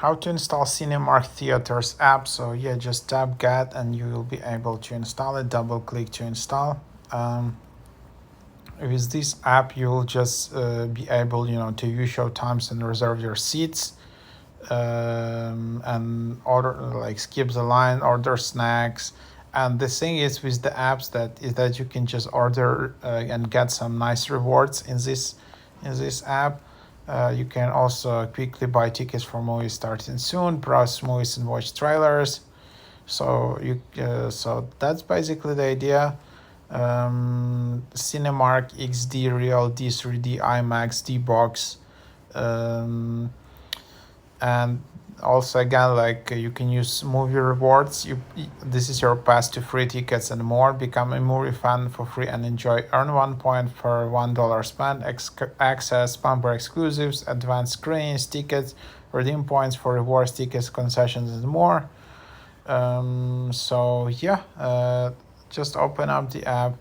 How to install Cinemark Theatres app. So yeah, just tap get and you will be able to install it. Double click to install. With this app, you will just be able, to view show times and reserve your seats, and order, like, skip the line, order snacks. And the thing is with the apps that you can just order and get some nice rewards in this app. You can also quickly buy tickets for movies starting soon, browse movies and watch trailers. So that's basically the idea. Cinemark XD, Real D, 3D, IMAX, D box, and also again, like, you can use movie rewards. This is your pass to free tickets and more. Become a movie fan for free and enjoy. Earn 1 point for $1 spent. Access bumper exclusives, advanced screens, tickets, redeem points for rewards, tickets, concessions, and more. So yeah, just open up the app,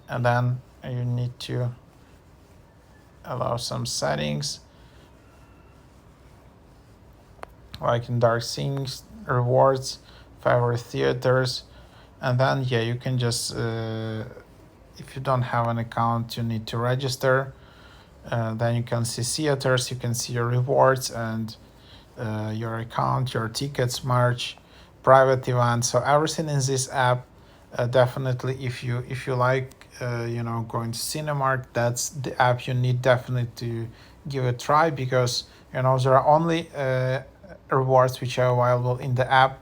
and then you need to allow some settings, like in dark scenes, rewards, favorite theaters, and then yeah, you can just if you don't have an account, you need to register. Then you can see theaters, you can see your rewards and your account, your tickets, merch, private events. So everything in this app. Definitely, if you like going to Cinemark, that's the app you need definitely to give a try, because there are only rewards which are available in the app.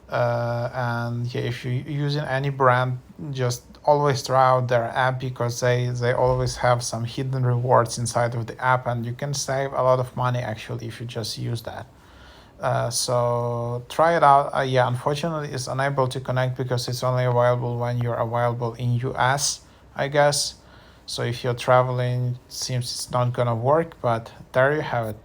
And yeah, if you're using any brand, just always try out their app, because they always have some hidden rewards inside of the app, and you can save a lot of money actually if you just use that. So try it out. Yeah, unfortunately, it's unable to connect because it's only available when you're available in US, I guess. So if you're traveling, it seems it's not gonna work. But there you have it.